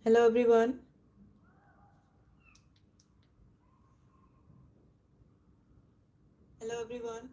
Hello everyone. Hello everyone.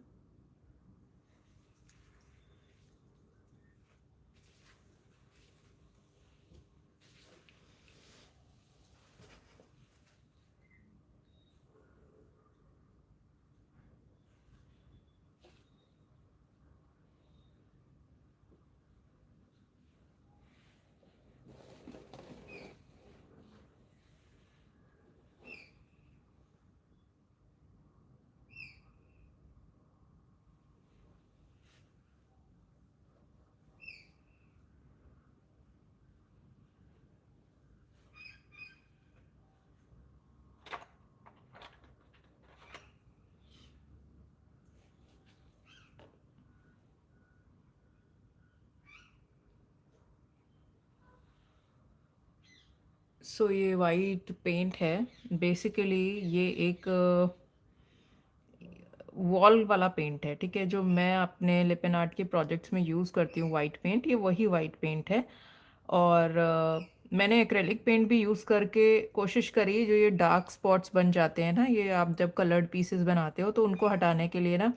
सो ये white paint है। Basically ये एक वॉल वाला पेंट है, ठीक है। जो मैं अपने लिपन आर्ट के प्रोजेक्ट्स में यूज़ करती हूँ वाइट पेंट, ये वही वाइट पेंट है। और मैंने एक्रेलिक पेंट भी यूज़ करके कोशिश करी। जो ये डार्क स्पॉट्स बन जाते हैं ना, ये आप जब कलर्ड पीसेस बनाते हो तो उनको हटाने के लिए ना,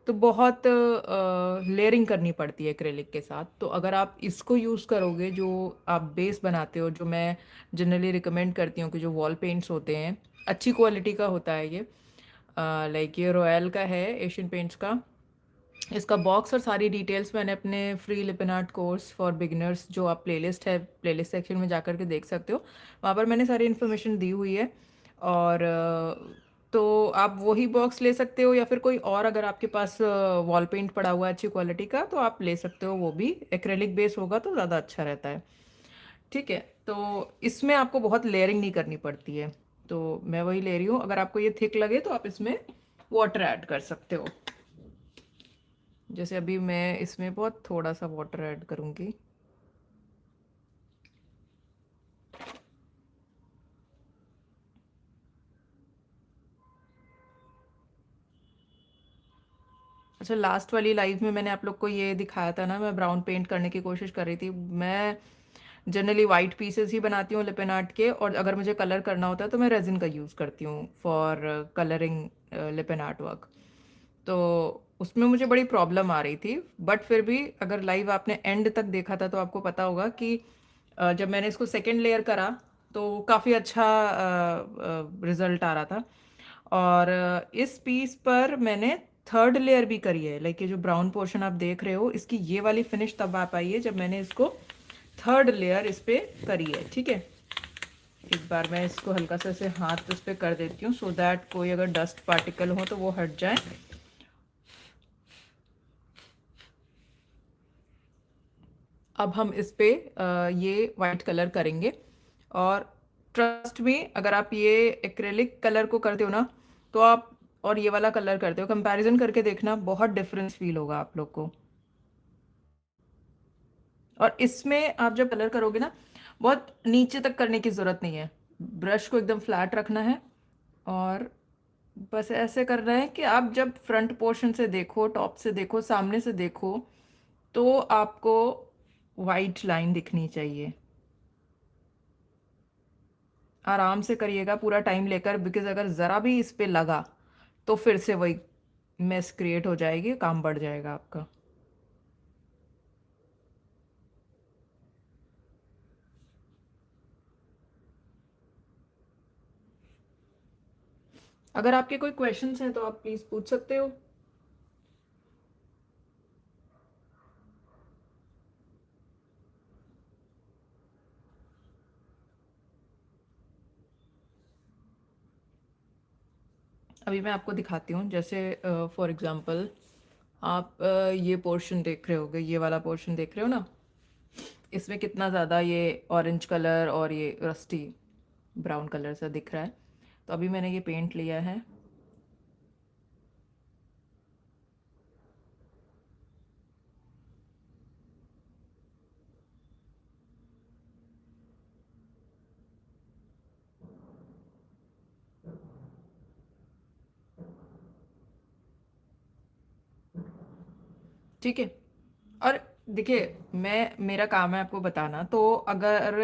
तो बहुत लेयरिंग करनी पड़ती है एक्रेलिक के साथ। तो अगर आप इसको यूज़ करोगे, जो आप बेस बनाते हो, जो मैं जनरली रिकमेंड करती हूँ कि जो वॉल पेंट्स होते हैं, अच्छी क्वालिटी का होता है ये। लाइक ये रॉयल का है, एशियन पेंट्स का। इसका बॉक्स और सारी डिटेल्स मैंने अपने free लिपन art course for beginners, जो आप प्लेलिस्ट है, प्लेलिस्ट सेक्शन में जाकर के देख सकते हो, वहाँ पर मैंने सारी इन्फॉर्मेशन दी हुई है। और तो आप वही बॉक्स ले सकते हो, या फिर कोई और अगर आपके पास वॉल पेंट पड़ा हुआ है अच्छी क्वालिटी का, तो आप ले सकते हो। वो भी एक्रेलिक बेस होगा तो ज़्यादा अच्छा रहता है, ठीक है। तो इसमें आपको बहुत लेयरिंग नहीं करनी पड़ती है, तो मैं वही ले रही हूँ। अगर आपको ये थिक लगे तो आप इसमें वाटर ऐड कर सकते हो। जैसे अभी मैं इसमें बहुत थोड़ा सा वाटर ऐड करूँगी। अच्छा, लास्ट वाली लाइव में मैंने आप लोग को ये दिखाया था ना, मैं ब्राउन पेंट करने की कोशिश कर रही थी। मैं जनरली वाइट पीसेस ही बनाती हूँ लिपन आर्ट के, और अगर मुझे कलर करना होता है तो मैं रेजिन का यूज़ करती हूँ फॉर कलरिंग लिपन आर्ट वर्क। तो उसमें मुझे बड़ी प्रॉब्लम आ रही थी, बट फिर भी अगर लाइव आपने एंड तक देखा था तो आपको पता होगा कि जब मैंने इसको सेकेंड लेयर करा तो काफ़ी अच्छा रिजल्ट आ रहा था। और इस पीस पर मैंने थर्ड लेयर भी करी है। लाइक ये जो ब्राउन पोर्शन आप देख रहे हो, इसकी ये वाली फिनिश तब आ पाई है जब मैंने इसको थर्ड लेयर इस पे करी है, ठीक है। एक बार मैं इसको हल्का सा ऐसे हाथ इस पे कर देती हूँ, सो दैट कोई अगर डस्ट पार्टिकल हो तो वो हट जाए। अब हम इस पे ये वाइट कलर करेंगे। और ट्रस्ट में, अगर आप ये एक्रेलिक कलर को करते हो ना, तो आप और ये वाला कलर करते हो, कंपैरिजन करके देखना, बहुत डिफरेंस फील होगा आप लोग को। और इसमें आप जब कलर करोगे ना, बहुत नीचे तक करने की ज़रूरत नहीं है। ब्रश को एकदम फ्लैट रखना है, और बस ऐसे करना है कि आप जब फ्रंट पोर्शन से देखो, टॉप से देखो, सामने से देखो, तो आपको वाइट लाइन दिखनी चाहिए। आराम से करिएगा, पूरा टाइम लेकर, बिकॉज अगर ज़रा भी इस पे लगा तो फिर से वही मेस क्रिएट हो जाएगी, काम बढ़ जाएगा आपका। अगर आपके कोई क्वेश्चंस हैं तो आप प्लीज़ पूछ सकते हो। अभी मैं आपको दिखाती हूँ। जैसे फॉर एग्जांपल, आप ये पोर्शन देख रहे होगे, ये वाला पोर्शन देख रहे हो ना, इसमें कितना ज़्यादा ये ऑरेंज कलर और ये रस्टी ब्राउन कलर सा दिख रहा है। तो अभी मैंने ये पेंट लिया है। ठीक है। और देखिए, मैं मेरा काम है आपको बताना। तो अगर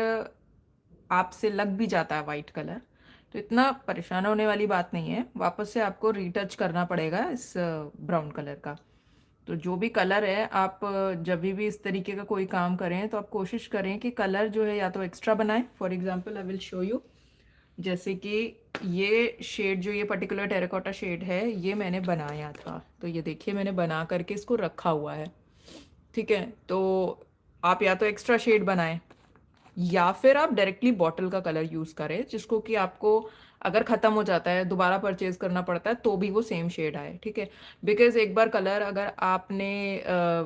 आपसे लग भी जाता है वाइट कलर, तो इतना परेशान होने वाली बात नहीं है। वापस से आपको रीटच करना पड़ेगा इस ब्राउन कलर का। तो जो भी कलर है, आप जब भी इस तरीके का कोई काम करें तो आप कोशिश करें कि कलर जो है या तो एक्स्ट्रा बनाएं। For example I will show you, जैसे कि ये शेड, जो ये पर्टिकुलर टेराकोटा शेड है, ये मैंने बनाया था। तो ये देखिए, मैंने बना करके इसको रखा हुआ है। ठीक है, तो आप या तो एक्स्ट्रा शेड बनाएं, या फिर आप डायरेक्टली बॉटल का कलर यूज़ करें, जिसको कि आपको अगर ख़त्म हो जाता है, दोबारा परचेज करना पड़ता है, तो भी वो सेम शेड आए। ठीक है, बिकॉज एक बार कलर अगर आपने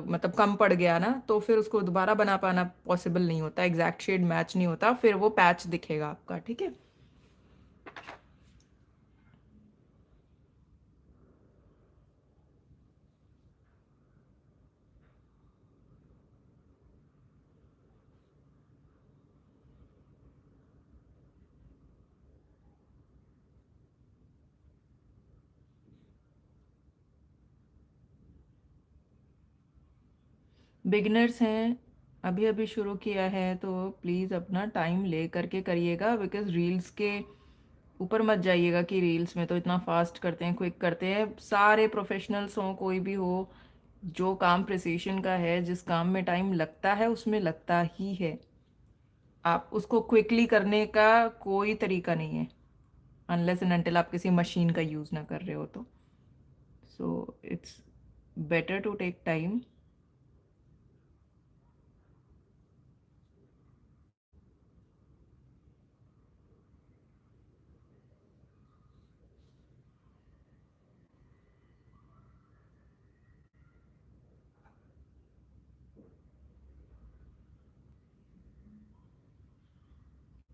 मतलब कम पड़ गया ना, तो फिर उसको दोबारा बना पाना पॉसिबल नहीं होता, एग्जैक्ट शेड मैच नहीं होता, फिर वो पैच दिखेगा आपका। ठीक है। बिगिनर्स हैं, अभी अभी शुरू किया है, तो प्लीज़ अपना टाइम ले करके करिएगा, बिकॉज रील्स के ऊपर मत जाइएगा कि रील्स में तो इतना फास्ट करते हैं, क्विक करते हैं। सारे प्रोफेशनल्स हों, कोई भी हो, जो काम प्रिसीशन का है, जिस काम में टाइम लगता है उसमें लगता ही है। आप उसको क्विकली करने का कोई तरीका नहीं है, अनलेस एंड अनटिल आप किसी मशीन का यूज़ ना कर रहे हो तो। So it's better to take time.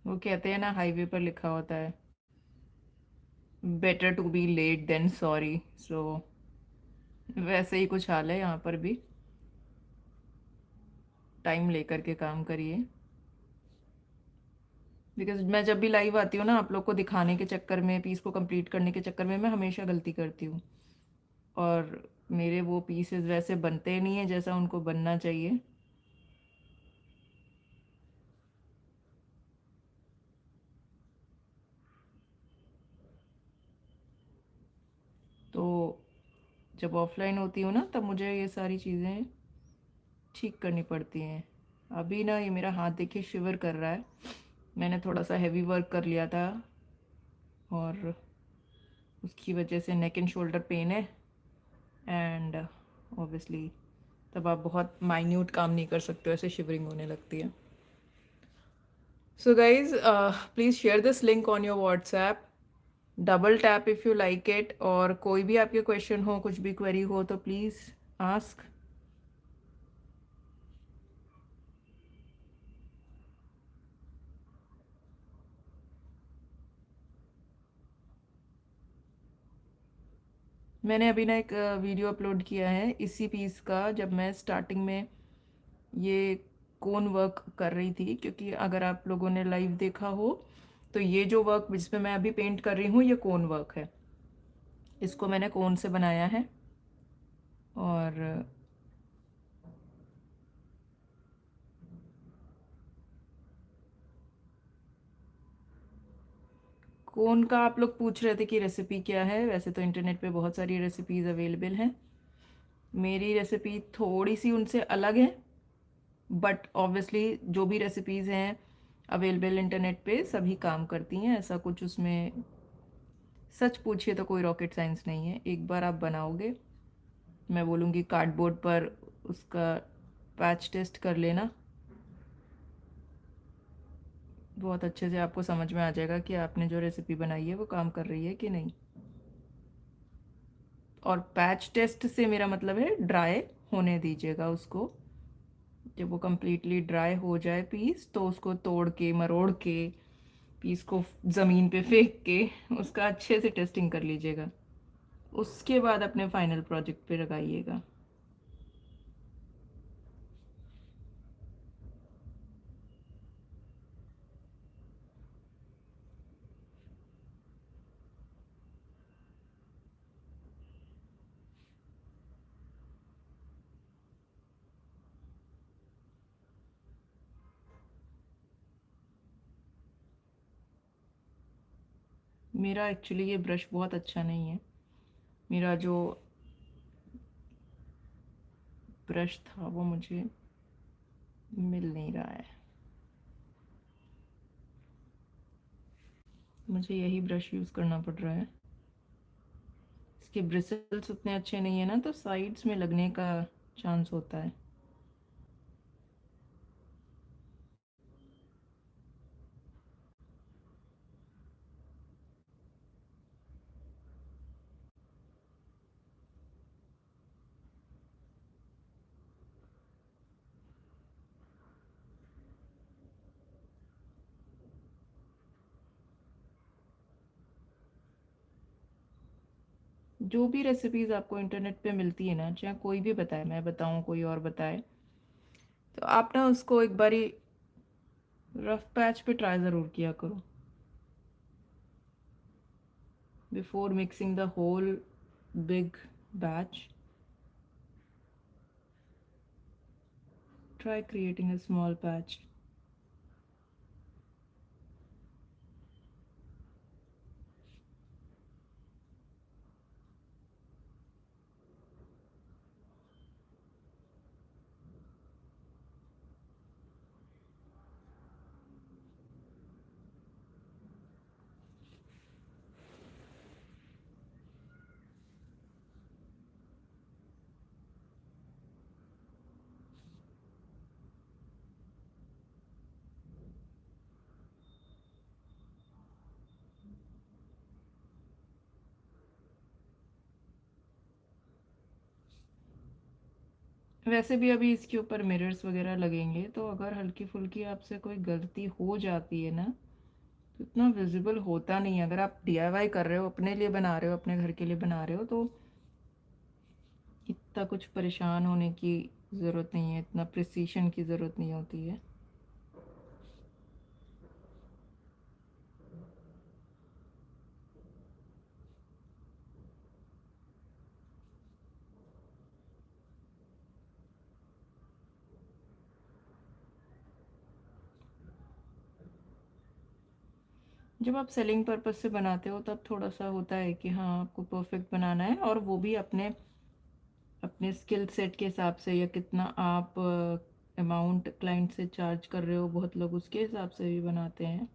वो कहते हैं ना, हाईवे पर लिखा होता है, better to be late than sorry. So वैसे ही कुछ हाल है यहाँ पर भी। टाइम लेकर के काम करिए, बिकॉज मैं जब भी लाइव आती हूँ ना, आप लोग को दिखाने के चक्कर में, पीस को कंप्लीट करने के चक्कर में, मैं हमेशा गलती करती हूँ, और मेरे वो पीसेस वैसे बनते नहीं हैं जैसा उनको बनना चाहिए। तो जब ऑफलाइन होती हूँ ना, तब मुझे ये सारी चीज़ें ठीक करनी पड़ती हैं। अभी ना, ये मेरा हाथ देखिए शिवर कर रहा है, मैंने थोड़ा सा हैवी वर्क कर लिया था, और उसकी वजह से नेक एंड शोल्डर पेन है। एंड ऑब्वियसली तब आप बहुत माइन्यूट काम नहीं कर सकते हो, ऐसे शिवरिंग होने लगती है। So guys, please share this link on your WhatsApp, double tap if you like it, और कोई भी आपके क्वेश्चन हो, कुछ भी क्वेरी हो, तो प्लीज़ आस्क। मैंने अभी ना एक वीडियो अपलोड किया है इसी पीस का, जब मैं स्टार्टिंग में ये कोन वर्क कर रही थी, क्योंकि अगर आप लोगों ने लाइव देखा हो, तो ये जो वर्क जिसमें मैं अभी पेंट कर रही हूँ, ये कोन वर्क है। इसको मैंने कोन से बनाया है, और कोन का आप लोग पूछ रहे थे कि रेसिपी क्या है। वैसे तो इंटरनेट पे बहुत सारी रेसिपीज़ अवेलेबल हैं, मेरी रेसिपी थोड़ी सी उनसे अलग है, बट ऑब्वियसली जो भी रेसिपीज़ हैं अवेलेबल इंटरनेट पे, सभी काम करती हैं। ऐसा कुछ उसमें, सच पूछिए तो कोई रॉकेट साइंस नहीं है। एक बार आप बनाओगे, मैं बोलूँगी कार्डबोर्ड पर उसका पैच टेस्ट कर लेना, बहुत अच्छे से आपको समझ में आ जाएगा कि आपने जो रेसिपी बनाई है वो काम कर रही है कि नहीं। और पैच टेस्ट से मेरा मतलब है ड्राई होने दीजिएगा उसको। जब वो कम्प्लीटली ड्राई हो जाए पीस, तो उसको तोड़ के, मरोड़ के, पीस को ज़मीन पे फेंक के उसका अच्छे से टेस्टिंग कर लीजिएगा। उसके बाद अपने फाइनल प्रोजेक्ट पे लगाइएगा। मेरा एक्चुअली ये ब्रश बहुत अच्छा नहीं है। मेरा जो ब्रश था वो मुझे मिल नहीं रहा है। मुझे यही ब्रश यूज़ करना पड़ रहा है। इसके ब्रिसल्स उतने अच्छे नहीं है ना, तो साइड्स में लगने का चांस होता है। जो भी रेसिपीज़ आपको इंटरनेट पे मिलती है ना, चाहे कोई भी बताए, मैं बताऊँ कोई और बताए, तो आप ना उसको एक बारी रफ पैच पे ट्राई ज़रूर किया करो before mixing the whole big batch. Try creating a small patch. वैसे भी अभी इसके ऊपर मिरर्स वगैरह लगेंगे, तो अगर हल्की फुल्की आपसे कोई गलती हो जाती है ना, तो इतना विजिबल होता नहीं है। अगर आप डीआईवाई कर रहे हो, अपने लिए बना रहे हो, अपने घर के लिए बना रहे हो, तो इतना कुछ परेशान होने की ज़रूरत नहीं है, इतना प्रिसीशन की ज़रूरत नहीं होती है। जब आप सेलिंग पर्पज से बनाते हो तब थोड़ा सा होता है कि हाँ, आपको परफेक्ट बनाना है, और वो भी अपने अपने स्किल सेट के हिसाब से, या कितना आप अमाउंट क्लाइंट से चार्ज कर रहे हो, बहुत लोग उसके हिसाब से भी बनाते हैं।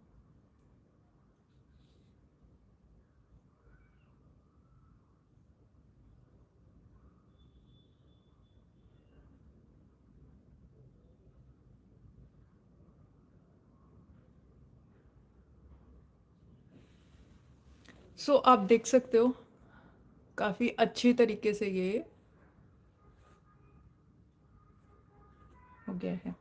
आप देख सकते हो काफ़ी अच्छी तरीके से ये हो गया है।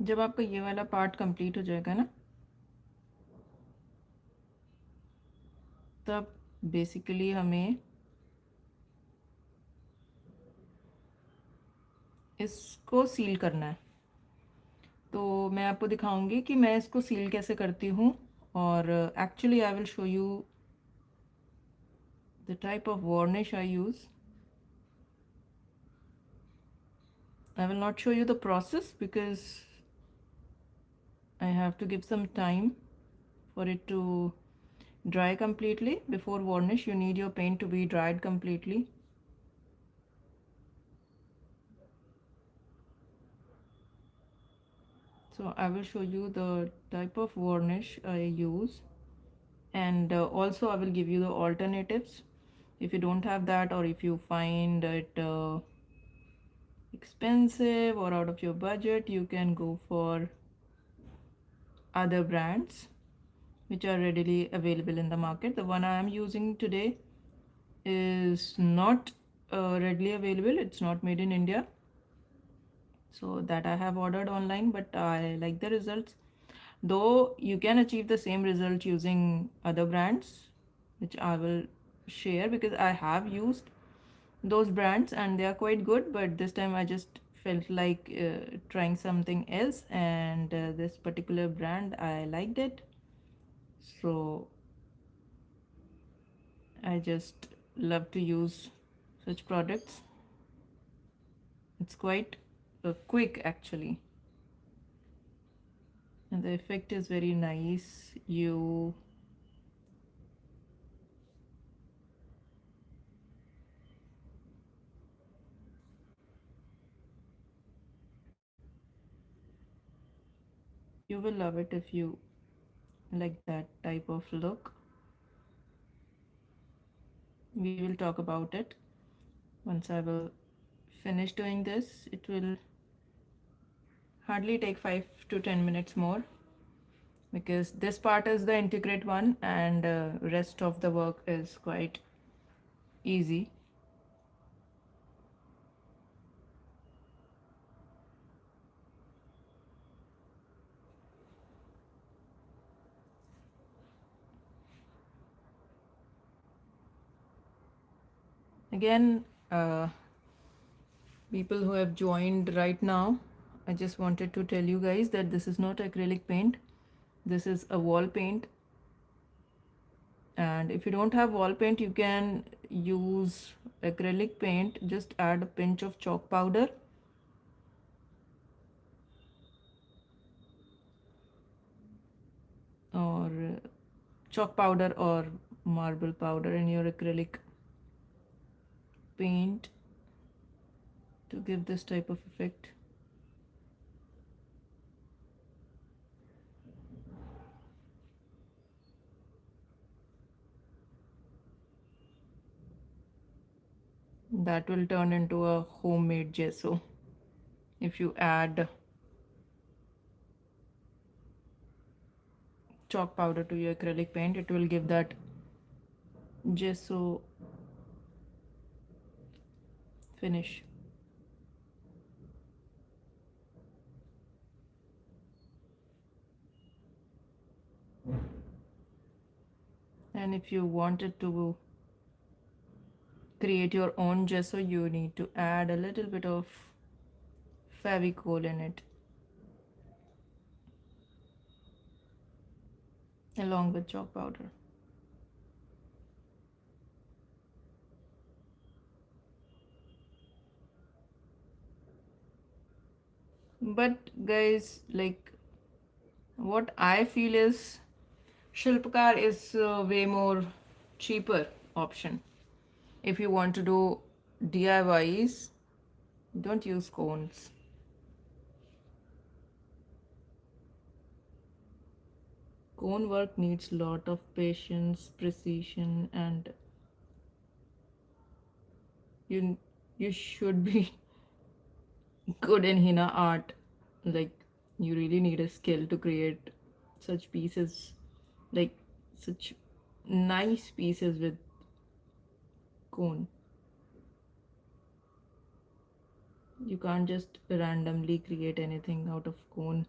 जब आपका ये वाला पार्ट कंप्लीट हो जाएगा ना, तब बेसिकली हमें इसको सील करना है। तो मैं आपको दिखाऊंगी कि मैं इसको सील कैसे करती हूँ। और actually I will show you the type of varnish I use. I will not show you the process because I have to give some time for it to dry completely. Before varnish, you need your paint to be dried completely. So I will show you the type of varnish I use, and also I will give you the alternatives. If you don't have that, or if you find it expensive or out of your budget, you can go for other brands which are readily available in the market. The one I am using today is not readily available. It's not made in India. So that I have ordered online, but I like the results. Though you can achieve the same result using other brands, which I will share because I have used those brands and they are quite good. But this time I just felt like trying something else, and this particular brand I liked it. So I just love to use such products. It's quite quick actually, and the effect is very nice. You will love it if you like that type of look. We will talk about it once I will finish doing this. It will hardly take 5 to 10 minutes more because this part is the integrate one, and rest of the work is quite easy. Again, people who have joined right now, I just wanted to tell you guys that this is not acrylic paint. This is a wall paint, and if you don't have wall paint, you can use acrylic paint. Just add a pinch of chalk powder, or chalk powder or marble powder in your acrylic paint to give this type of effect. That will turn into a homemade gesso. If you add chalk powder to your acrylic paint, it will give that gesso finish. And if you wanted to create your own gesso, you need to add a little bit of favicol in it along with chalk powder. But guys, like, what I feel is Shilpkar is a way more cheaper option. If you want to do DIYs, don't use cones. Cone work needs lot of patience, precision, and you you should be good in henna art. Like, you really need a skill to create such pieces, like such nice pieces with cone. You can't just randomly create anything out of cone.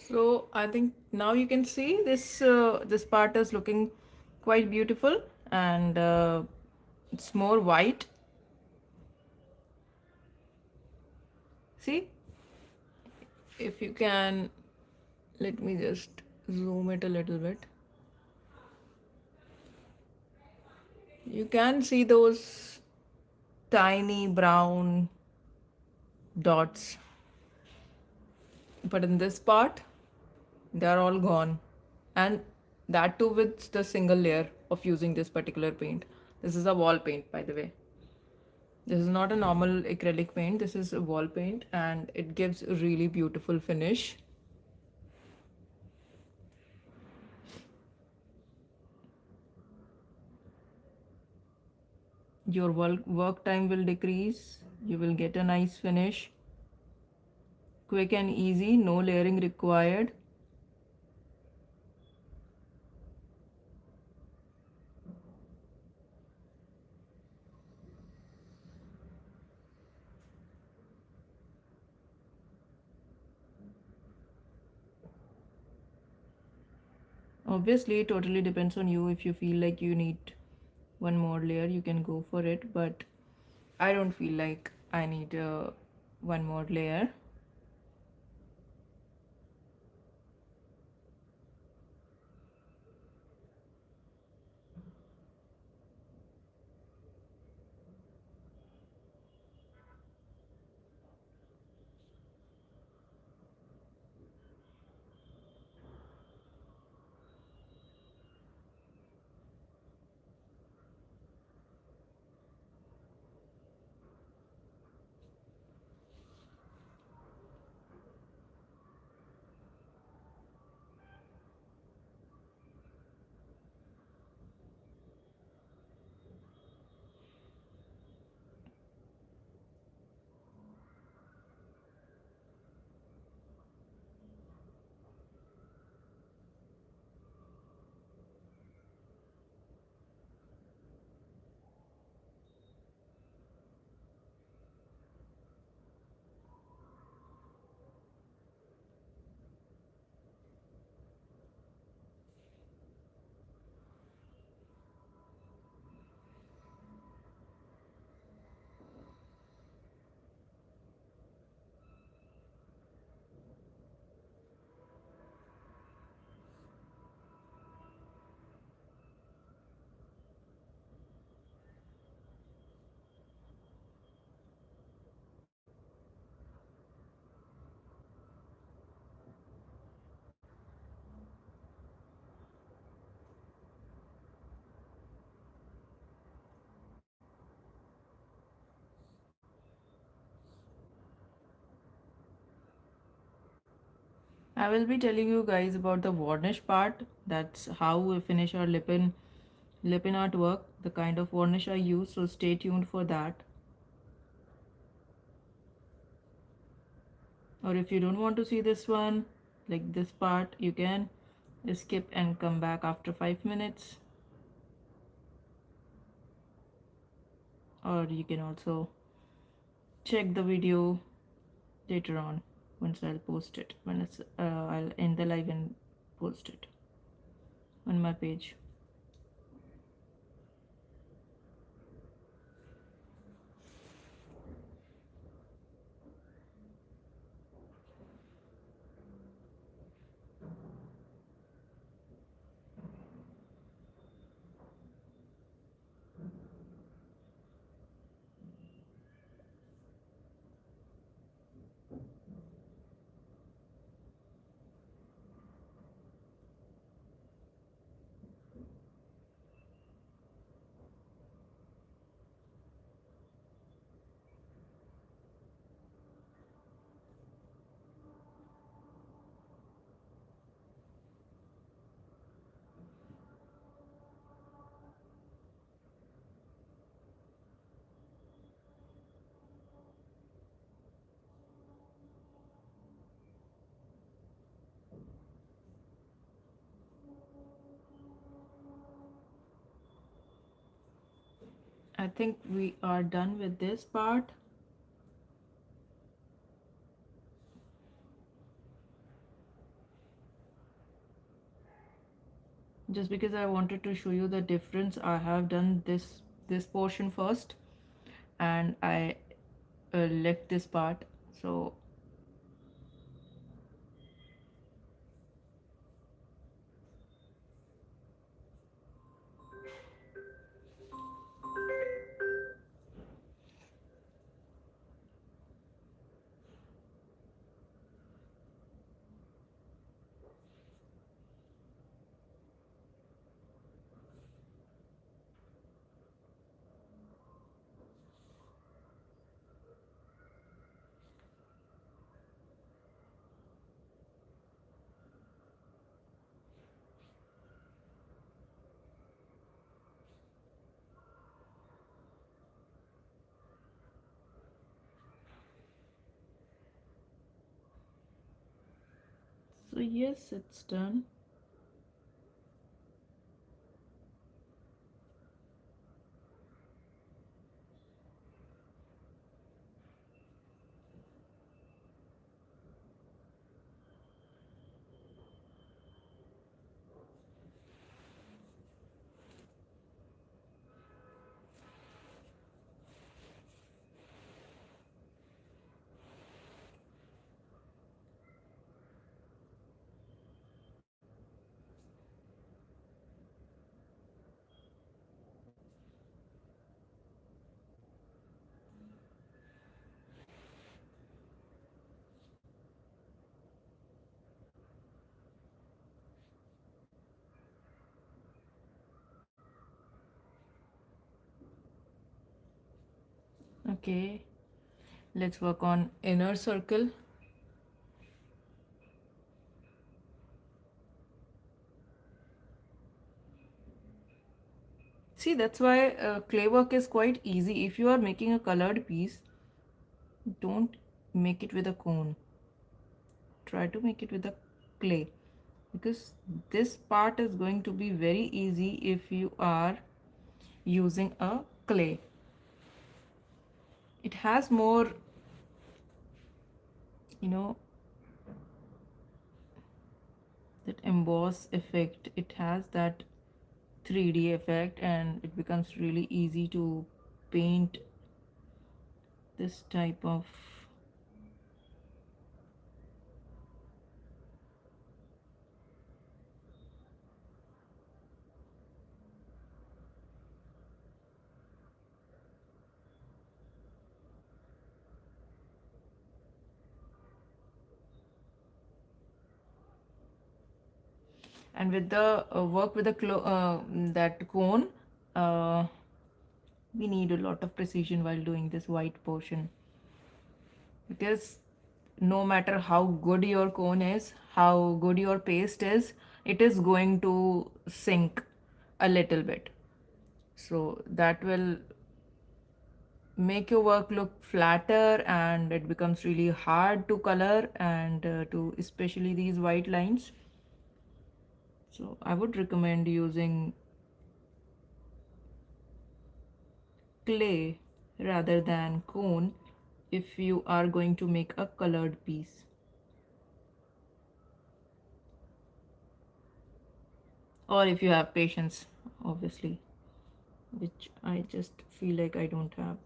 So I think now you can see this part is looking quite beautiful, and it's more white. See, if you can, let me just zoom it a little bit. You can see those tiny brown dots, but in this part they are all gone, and that too with the single layer of using this particular paint. This is a wall paint, by the way. This is not a normal acrylic paint, this is a wall paint, and it gives a really beautiful finish. Your work time will decrease, you will get a nice finish. Quick and easy, no layering required. Obviously, it totally depends on you. If you feel like you need one more layer, you can go for it, but I don't feel like I need one more layer. I will be telling you guys about the varnish part. That's how we finish our Lipin artwork, the kind of varnish I use, so stay tuned for that. Or if you don't want to see this one, like this part, you can skip and come back after 5 minutes. Or you can also check the video later on once I'll post it. When it's I'll end the live and post it on my page. I think we are done with this part. Just because I wanted to show you the difference, I have done this portion first, and I left this part. So yes, it's done. Okay, let's work on inner circle. See, that's why clay work is quite easy. If you are making a colored piece, don't make it with a cone. Try to make it with a clay, because this part is going to be very easy if you are using a clay. It has more, you know, that emboss effect. It has that 3D effect, and it becomes really easy to paint this type of. And with the work with the that cone, uh, we need a lot of precision while doing this white portion, because no matter how good your cone is, how good your paste is, it is going to sink a little bit. So that will make your work look flatter, and it becomes really hard to color, and to especially these white lines. So I would recommend using clay rather than cone if you are going to make a colored piece, or if you have patience, obviously, which I just feel like I don't have.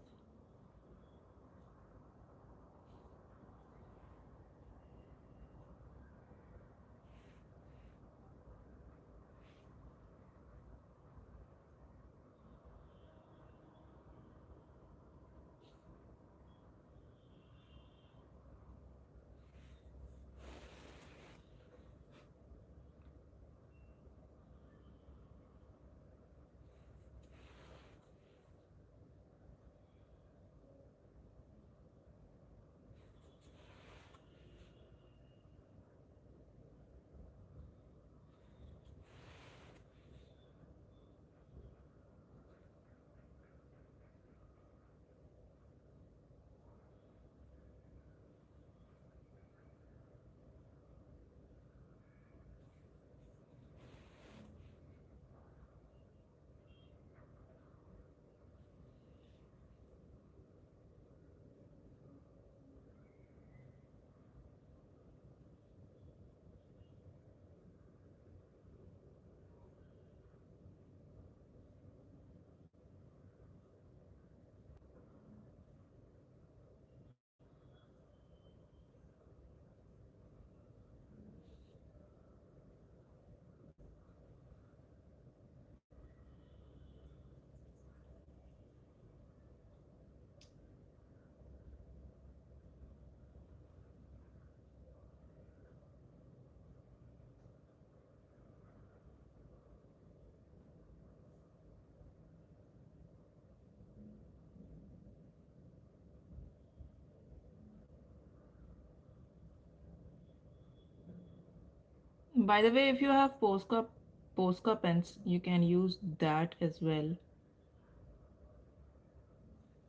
By the way, if you have Posca pens, you can use that as well.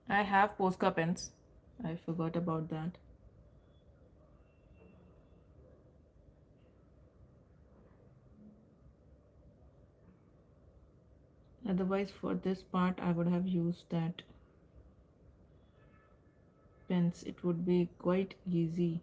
I have Posca pens. I forgot about that. Otherwise, for this part, I would have used that pens. It would be quite easy.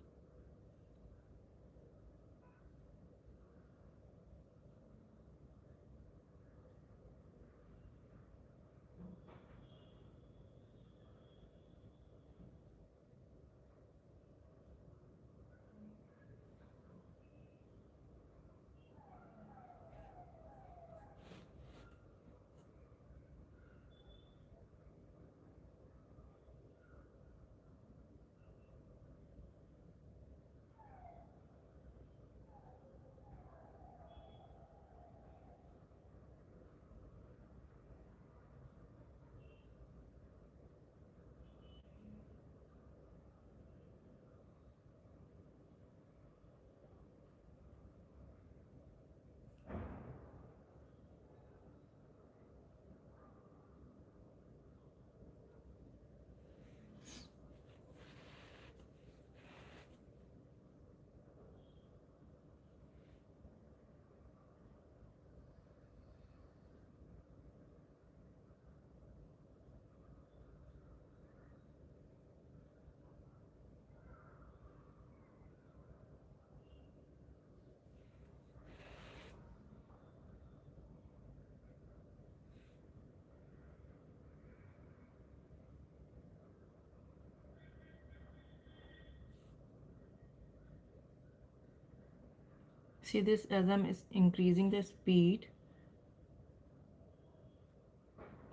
See this, as I'm increasing the speed,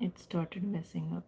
it started messing up.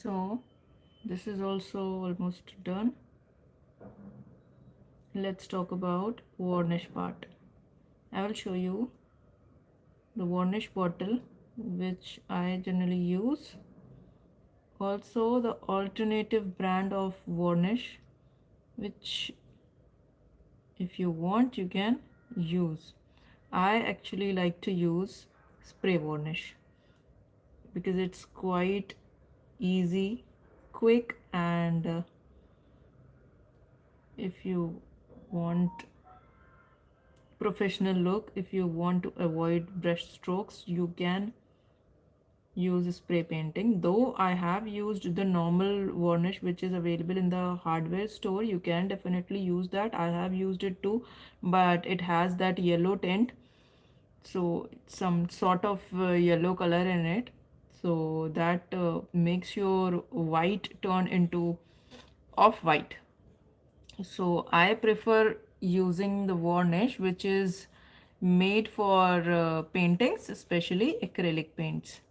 So this is also almost done. Let's talk about varnish part. I will show you the varnish bottle which I generally use. Also the alternative brand of varnish which if you want you can use. I actually like to use spray varnish because it's quite easy, quick, and if you want professional look, if you want to avoid brush strokes, you can use spray painting. Though I have used the normal varnish which is available in the hardware store, you can definitely use that. I have used it too, but it has that yellow tint, so some sort of yellow color in it, so that makes your white turn into off white. So I prefer using the varnish which is made for paintings, especially acrylic paints.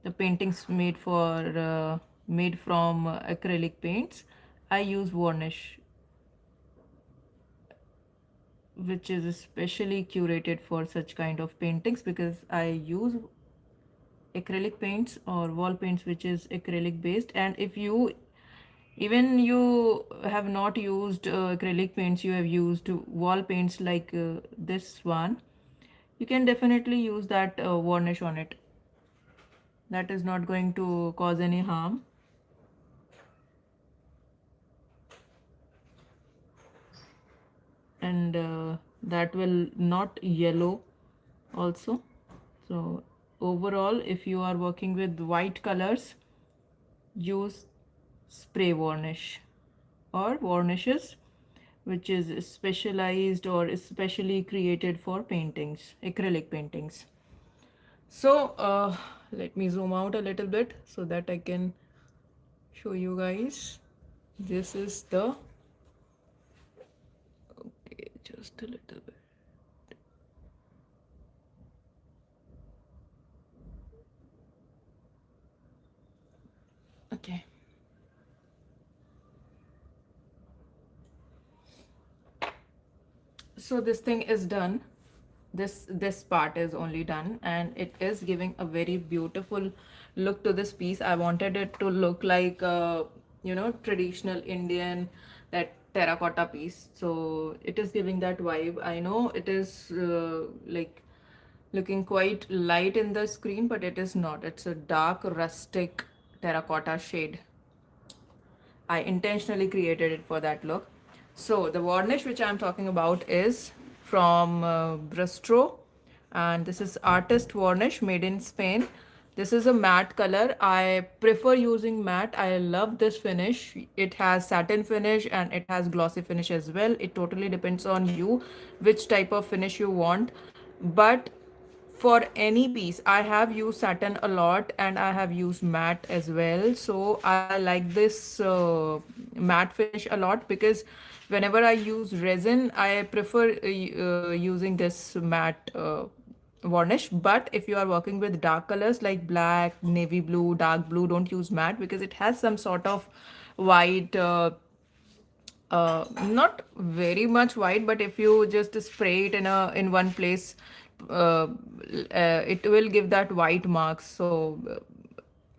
The paintings made from acrylic paints, I use varnish which is especially curated for such kind of paintings, because I use acrylic paints or wall paints which is acrylic based. And if you even you have not used acrylic paints, you have used wall paints like this one, you can definitely use that varnish on it. That is not going to cause any harm. and that will not yellow also. So overall, if you are working with white colors, use spray varnish or varnishes which is specialized or especially created for paintings, acrylic paintings. So let me zoom out a little bit so that I can show you guys. This is the, okay, just a little bit. Okay. So this thing is done. This part is only done, and it is giving a very beautiful look to this piece. I wanted it to look like traditional Indian, that terracotta piece, so it is giving that vibe. I know it is like looking quite light in the screen, but it is not. It's a dark rustic terracotta shade. I intentionally created it for that look. So the varnish which I'm talking about is from Bristro, and this is artist varnish made in Spain. This is a matte color. I prefer using matte. I love this finish. It has satin finish and it has glossy finish as well. It totally depends on you which type of finish you want. But for any piece, I have used satin a lot and I have used matte as well. So I like this matte finish a lot because whenever I use resin, I prefer using this matte varnish. But if you are working with dark colors like black, navy blue, dark blue, don't use matte because it has some sort of white not very much white, but if you just spray it in one place, it will give that white marks. So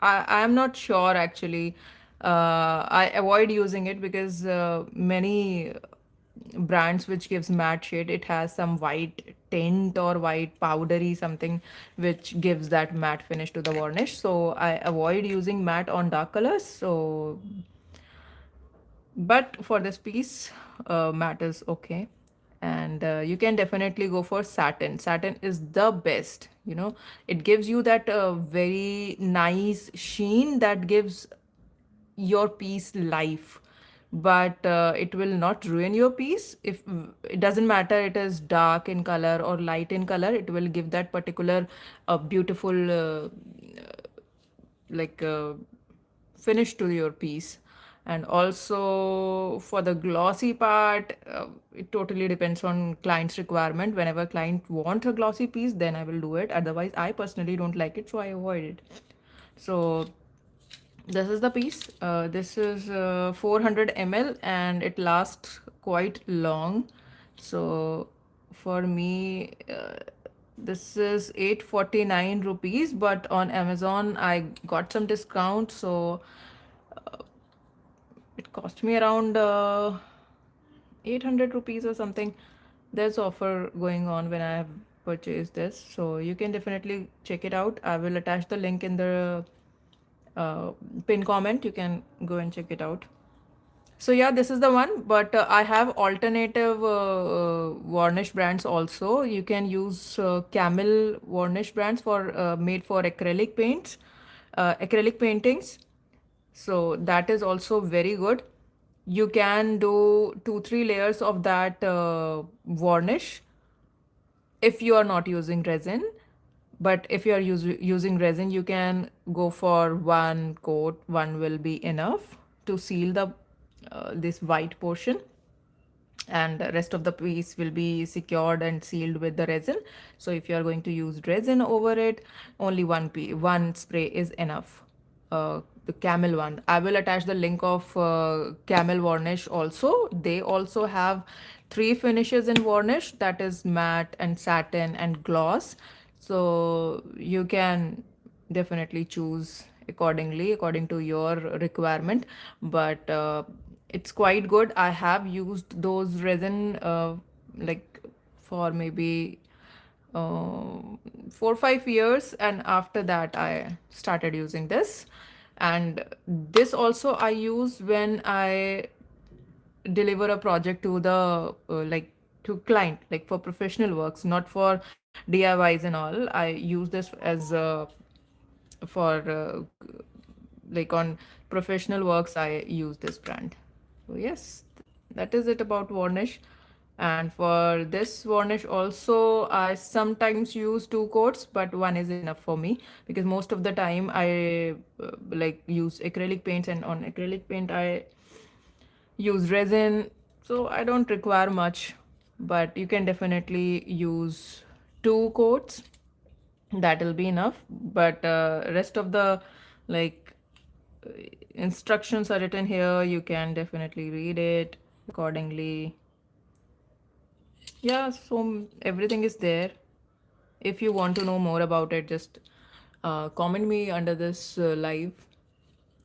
I am not sure actually. I avoid using it because many brands which gives matte shade, it has some white tint or white powdery something which gives that matte finish to the varnish. So I avoid using matte on dark colors. So but for this piece, matte is okay, and you can definitely go for satin. Satin is the best. It gives you that very nice sheen that gives your piece life, but it will not ruin your piece. If it doesn't matter it is dark in color or light in color, it will give that particular beautiful like finish to your piece. And also for the glossy part, it totally depends on client's requirement. Whenever client want a glossy piece, then I will do it. Otherwise I personally don't like it, so I avoid it. So this is the piece. This is 400 ml and it lasts quite long. So for me, this is 849 rupees, but on Amazon I got some discount, so it cost me around 800 rupees or something. There's offer going on when I have purchased this, so you can definitely check it out. I will attach the link in the uh, pin comment. You can go and check it out. So yeah, this is the one, but I have alternative varnish brands also. You can use Camel varnish brands for made for acrylic paints, acrylic paintings. So that is also very good. You can do 2-3 layers of that varnish if you are not using resin. But if you are using resin, you can go for one coat. One will be enough to seal the this white portion, and the rest of the piece will be secured and sealed with the resin. So if you are going to use resin over it, only one spray is enough. The Camel one, I will attach the link of Camel varnish also. They also have three finishes in varnish, that is matte and satin and gloss. So you can definitely choose accordingly according to your requirement. But it's quite good. I have used those resin like for maybe 4 or 5 years, and after that I started using this. And this also I use when I deliver a project to the like to client, like for professional works, not for DIYs and all. I use this as for like on professional works. I use this brand. So yes, that is it about varnish. And for this varnish also, I sometimes use two coats, but one is enough for me because most of the time I like use acrylic paints, and on acrylic paint I use resin, so I don't require much. But you can definitely use two coats, that'll be enough. But rest of the like uh, instructions are written here, you can definitely read it accordingly. Yeah, so everything is there. If you want to know more about it, just comment me under this live.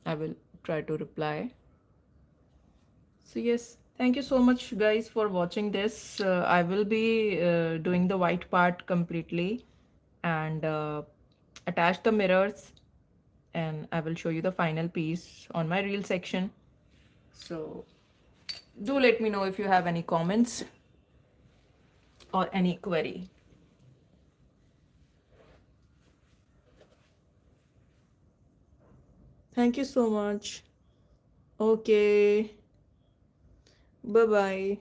I will try to reply. So yes, thank you so much guys for watching this. I will be doing the white part completely, and attach the mirrors, and I will show you the final piece on my reel section. So do let me know if you have any comments or any query. Thank you so much. Okay, bye bye.